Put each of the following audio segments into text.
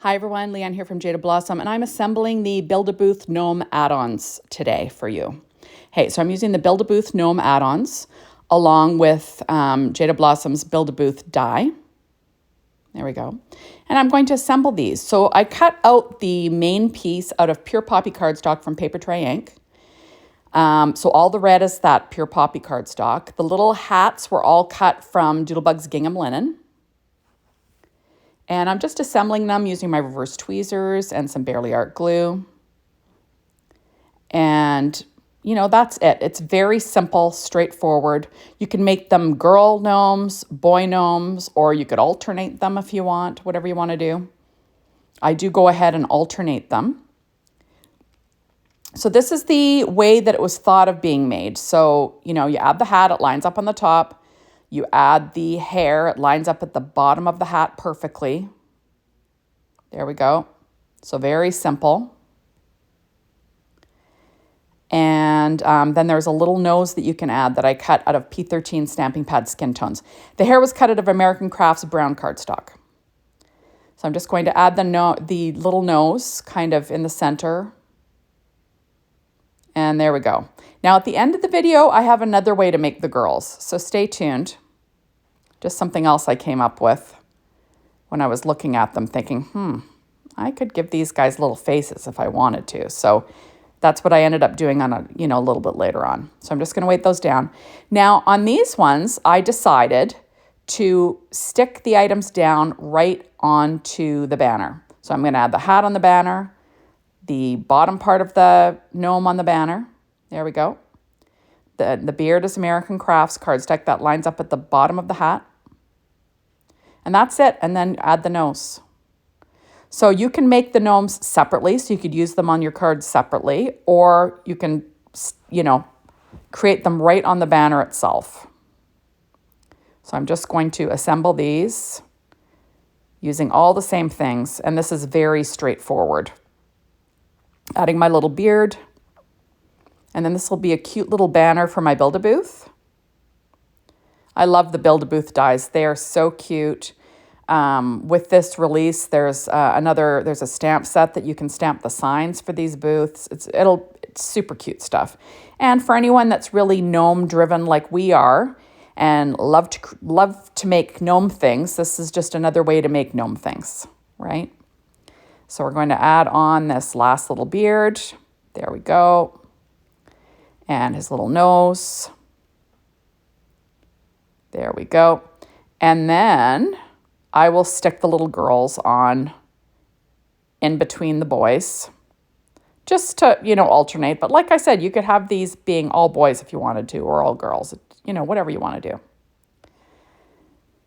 Hi everyone, Leanne here from Jaded Blossom, and I'm assembling the Booth Gnome Add Ons today for you. Hey, so I'm using the Booth Gnome Add Ons along with Jaded Blossom's Booth die. There we go. And I'm going to assemble these. So I cut out the main piece out of pure poppy cardstock from Paper Tray ink. So all the red is that pure poppy cardstock. The little hats were all cut from Doodlebug's Gingham linen. And I'm just assembling them using my reverse tweezers and some Barely Art glue. And, you know, that's it. It's very simple, straightforward. You can make them girl gnomes, boy gnomes, or you could alternate them if you want, whatever you want to do. I do go ahead and alternate them. So this is the way that it was thought of being made. So, you know, you add the hat, it lines up on the top. You add the hair, it lines up at the bottom of the hat perfectly. There we go. So very simple. And then there's a little nose that you can add that I cut out of P13 Stamping Pad Skin Tones. The hair was cut out of American Crafts brown cardstock. So I'm just going to add the little nose kind of in the center. And there we go. Now at the end of the video, I have another way to make the girls. So stay tuned. Just something else I came up with when I was looking at them thinking, I could give these guys little faces if I wanted to. So that's what I ended up doing on a little bit later on. So I'm just going to weight those down. Now on these ones, I decided to stick the items down right onto the banner. So I'm going to add the hat on the banner, the bottom part of the gnome on the banner. There we go. The beard is American Crafts cardstock that lines up at the bottom of the hat. And that's it. And then add the nose. So you can make the gnomes separately. So you could use them on your cards separately. Or you can, create them right on the banner itself. So I'm just going to assemble these using all the same things. And this is very straightforward. Adding my little beard. And then this will be a cute little banner for my Build-A-Booth. I love the Build-A-Booth dies. They are so cute. With this release, there's a stamp set that you can stamp the signs for these booths. It's super cute stuff. And for anyone that's really gnome driven like we are and love to make gnome things, this is just another way to make gnome things, right? So we're going to add on this last little beard. There we go. And his little nose. There we go. And then I will stick the little girls on in between the boys. Just to, alternate. But like I said, you could have these being all boys if you wanted to, or all girls. Whatever you want to do.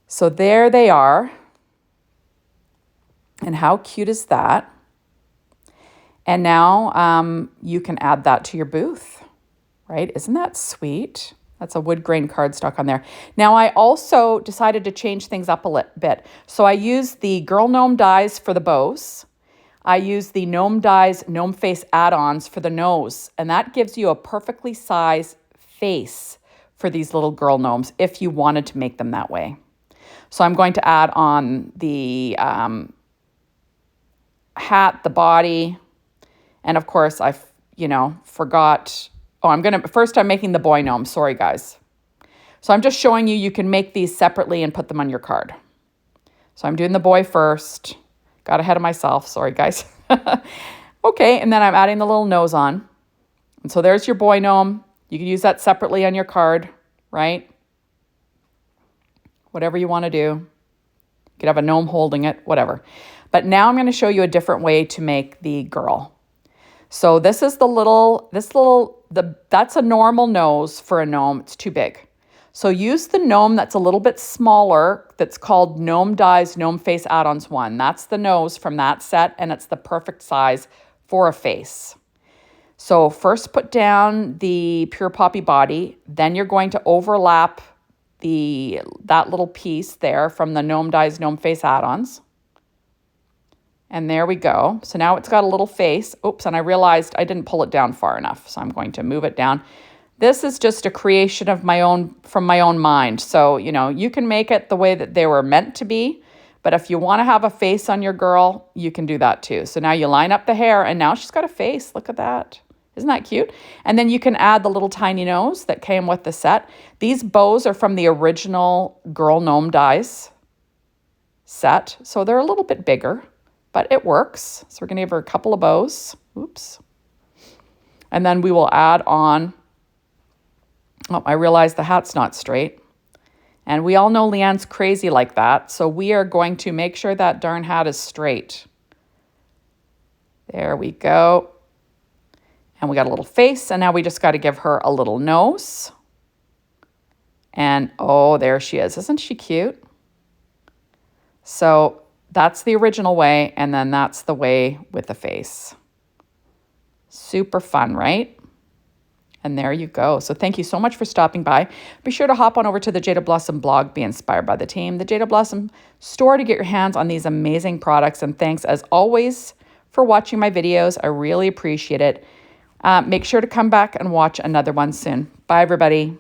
So there they are. And how cute is that? And now you can add that to your booth. Right? Isn't that sweet? That's a wood grain cardstock on there. Now, I also decided to change things up a bit. So I used the Girl Gnome dies for the bows. I used the Gnome Dies Gnome Face add-ons for the nose. And that gives you a perfectly sized face for these little girl gnomes if you wanted to make them that way. So I'm going to add on the hat, the body, and of course I, forgot... Oh, I'm making the boy gnome. Sorry, guys. So I'm just showing you can make these separately and put them on your card. So I'm doing the boy first. Got ahead of myself. Sorry, guys. Okay, and then I'm adding the little nose on. And so there's your boy gnome. You can use that separately on your card, right? Whatever you want to do. You could have a gnome holding it, whatever. But now I'm going to show you a different way to make the girl. So this is that's a normal nose for a gnome. It's too big. So use the gnome that's a little bit smaller that's called Gnome Dies Gnome Face Add-ons 1. That's the nose from that set, and it's the perfect size for a face. So first put down the pure poppy body, then you're going to overlap that little piece there from the Gnome Dies Gnome Face Add-ons. And there we go. So now it's got a little face. Oops, and I realized I didn't pull it down far enough. So I'm going to move it down. This is just a creation of from my own mind. So, you can make it the way that they were meant to be. But if you want to have a face on your girl, you can do that too. So now you line up the hair and now she's got a face. Look at that. Isn't that cute? And then you can add the little tiny nose that came with the set. These bows are from the original Girl Gnome Dies set. So they're a little bit bigger, but it works. So we're going to give her a couple of bows. Oops. And then we will add on, oh, I realized the hat's not straight. And we all know Leanne's crazy like that. So we are going to make sure that darn hat is straight. There we go. And we got a little face, and now we just got to give her a little nose. And oh, there she is. Isn't she cute? So that's the original way, and then that's the way with the face. Super fun, right? And there you go. So thank you so much for stopping by. Be sure to hop on over to the Jaded Blossom blog, be inspired by the team, the Jaded Blossom store to get your hands on these amazing products. And thanks as always for watching my videos. I really appreciate it. Make sure to come back and watch another one soon. Bye, everybody.